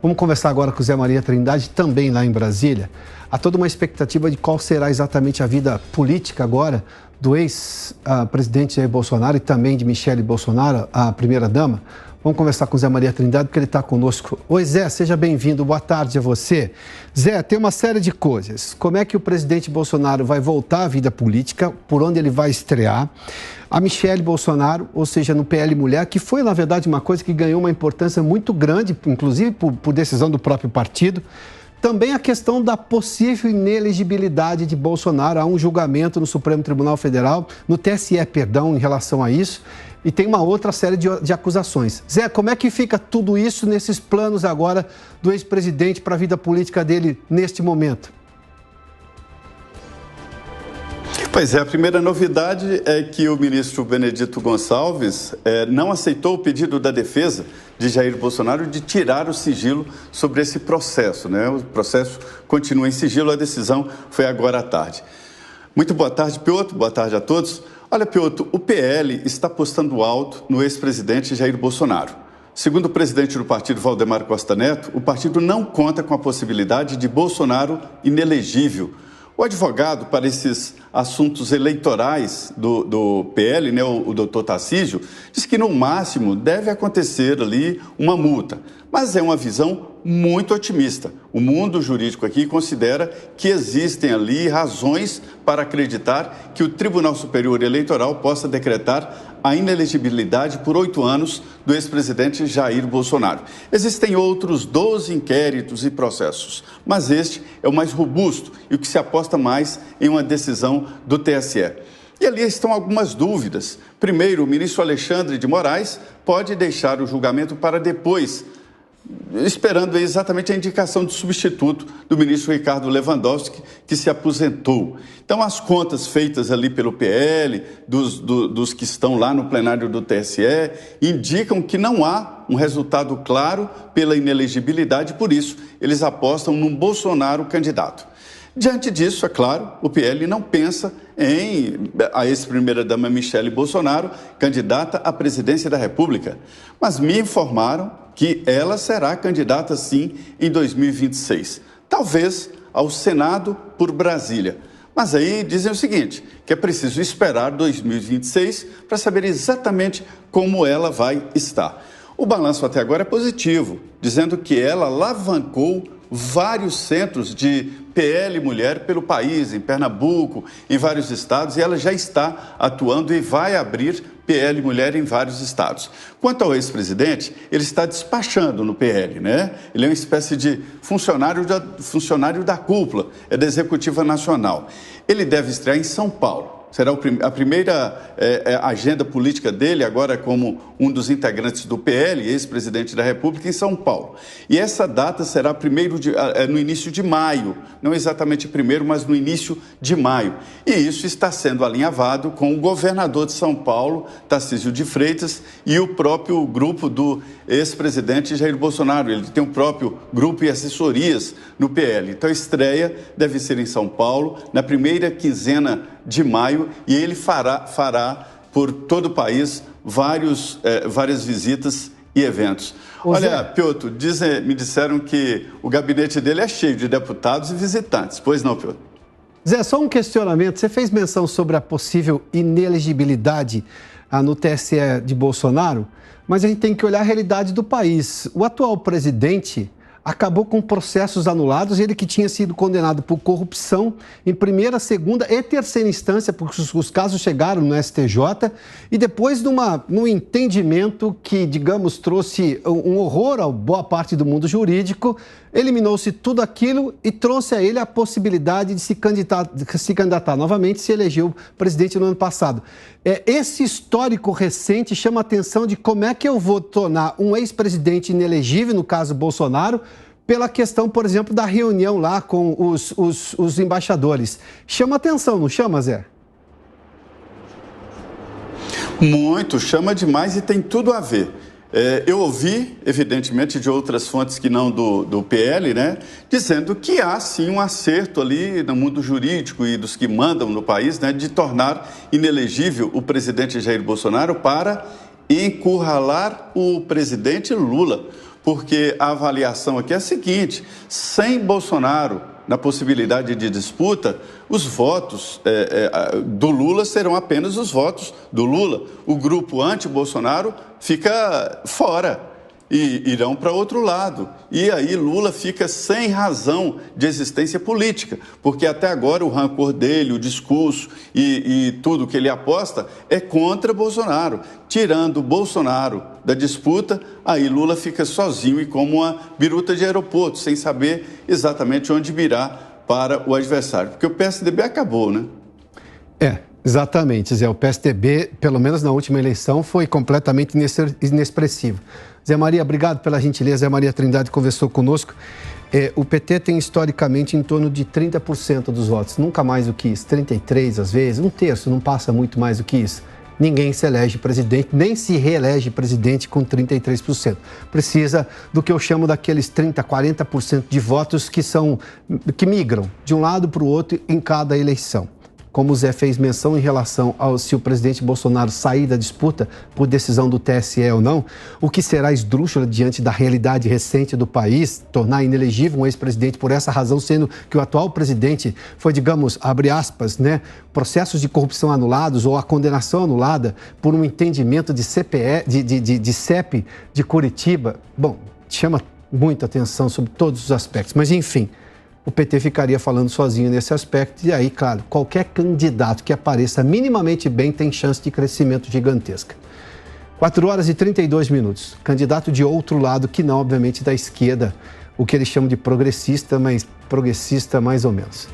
Vamos conversar agora com o Zé Maria Trindade, também lá em Brasília. Há toda uma expectativa de qual será exatamente a vida política agora do ex-presidente Jair Bolsonaro e também de Michele Bolsonaro, a primeira-dama. Vamos conversar com o Zé Maria Trindade, porque ele está conosco. Oi, Zé, seja bem-vindo. Boa tarde a você. Zé, tem uma série de coisas. Como é que o presidente Bolsonaro vai voltar à vida política? Por onde ele vai estrear? A Michele Bolsonaro, ou seja, no PL Mulher, que foi, na verdade, uma coisa que ganhou uma importância muito grande, inclusive por decisão do próprio partido. Também a questão da possível inelegibilidade de Bolsonaro. Há um julgamento no Supremo Tribunal Federal, no TSE, perdão, em relação a isso. E tem uma outra série de acusações. Zé, como é que fica tudo isso nesses planos agora do ex-presidente para a vida política dele neste momento? Pois é, a primeira novidade é que o ministro Benedito Gonçalves não aceitou o pedido da defesa de Jair Bolsonaro de tirar o sigilo sobre esse processo, né? O processo continua em sigilo, a decisão foi agora à tarde. Muito boa tarde, Piotr, boa tarde a todos. Olha, Piotr, o PL está apostando alto no ex-presidente Jair Bolsonaro. Segundo o presidente do partido, Valdemar Costa Neto, o partido não conta com a possibilidade de Bolsonaro inelegível. O advogado para esses assuntos eleitorais do PL, né, o doutor Tarcísio, diz que no máximo deve acontecer ali uma multa, mas é uma visão muito otimista. O mundo jurídico aqui considera que existem ali razões para acreditar que o Tribunal Superior Eleitoral possa decretar a inelegibilidade por 8 anos do ex-presidente Jair Bolsonaro. Existem outros 12 inquéritos e processos, mas este é o mais robusto e o que se aposta mais em uma decisão do TSE. E ali estão algumas dúvidas. Primeiro, o ministro Alexandre de Moraes pode deixar o julgamento para depois, esperando exatamente a indicação de substituto do ministro Ricardo Lewandowski, que se aposentou. Então, as contas feitas ali pelo PL, dos que estão lá no plenário do TSE, indicam que não há um resultado claro pela inelegibilidade, por isso eles apostam num Bolsonaro candidato. Diante disso, é claro, o PL não pensa em a ex-primeira-dama Michele Bolsonaro, candidata à presidência da República, mas me informaram que ela será candidata, sim, em 2026. Talvez ao Senado por Brasília. Mas aí dizem o seguinte, que é preciso esperar 2026 para saber exatamente como ela vai estar. O balanço até agora é positivo, dizendo que ela alavancou vários centros de PL Mulher pelo país, em Pernambuco, em vários estados, e ela já está atuando e vai abrir PL Mulher em vários estados. Quanto ao ex-presidente, ele está despachando no PL, né? Ele é uma espécie de funcionário da cúpula, é da Executiva Nacional. Ele deve estrear em São Paulo. Será a primeira agenda política dele, agora como um dos integrantes do PL, ex-presidente da República, em São Paulo. E essa data será no início de maio, não exatamente primeiro, mas no início de maio. E isso está sendo alinhavado com o governador de São Paulo, Tarcísio de Freitas, e o próprio grupo do ex-presidente Jair Bolsonaro. Ele tem um próprio grupo e assessorias no PL. Então a estreia deve ser em São Paulo, na primeira quinzena de maio, e ele fará por todo o país várias visitas e eventos. Olha, Piotr, me disseram que o gabinete dele é cheio de deputados e visitantes. Pois não, Piotr? Zé, só um questionamento. Você fez menção sobre a possível inelegibilidade no TSE de Bolsonaro, mas a gente tem que olhar a realidade do país. O atual presidente acabou com processos anulados, ele que tinha sido condenado por corrupção em primeira, segunda e terceira instância, porque os casos chegaram no STJ, e depois num entendimento que, digamos, trouxe um horror a boa parte do mundo jurídico, eliminou-se tudo aquilo e trouxe a ele a possibilidade de se candidatar novamente, se elegeu presidente no ano passado. Esse histórico recente chama a atenção de como é que eu vou tornar um ex-presidente inelegível, no caso Bolsonaro, pela questão, por exemplo, da reunião lá com os embaixadores. Chama atenção, não chama, Zé? Muito, chama demais e tem tudo a ver. Eu ouvi, evidentemente, de outras fontes que não do PL, né, dizendo que há, sim, um acerto ali no mundo jurídico e dos que mandam no país, né, de tornar inelegível o presidente Jair Bolsonaro para encurralar o presidente Lula. porque a avaliação aqui é a seguinte: sem Bolsonaro na possibilidade de disputa, os votos do Lula serão apenas os votos do Lula. O grupo anti-Bolsonaro fica fora e irão para outro lado. E aí Lula fica sem razão de existência política, porque até agora o rancor dele, o discurso e tudo que ele aposta é contra Bolsonaro. Tirando Bolsonaro da disputa, aí Lula fica sozinho e como uma biruta de aeroporto, sem saber exatamente onde mirar para o adversário. Porque o PSDB acabou, né? Exatamente, Zé. O PSDB, pelo menos na última eleição, foi completamente inexpressivo. Zé Maria, obrigado pela gentileza. Zé Maria Trindade conversou conosco. O PT tem historicamente em torno de 30% dos votos, nunca mais do que isso, 33% às vezes, um terço, não passa muito mais do que isso. Ninguém se elege presidente, nem se reelege presidente com 33%. Precisa do que eu chamo daqueles 30%, 40% de votos que migram de um lado para o outro em cada eleição. Como o Zé fez menção em relação ao se o presidente Bolsonaro sair da disputa por decisão do TSE ou não, o que será esdrúxula diante da realidade recente do país, tornar inelegível um ex-presidente por essa razão, sendo que o atual presidente foi, digamos, abre aspas, né, processos de corrupção anulados ou a condenação anulada por um entendimento de CEP de Curitiba. Bom, chama muita atenção sobre todos os aspectos, mas enfim. O PT ficaria falando sozinho nesse aspecto e aí, claro, qualquer candidato que apareça minimamente bem tem chance de crescimento gigantesca. 4h32. Candidato de outro lado, que não, obviamente, da esquerda, o que eles chamam de progressista, mas progressista mais ou menos.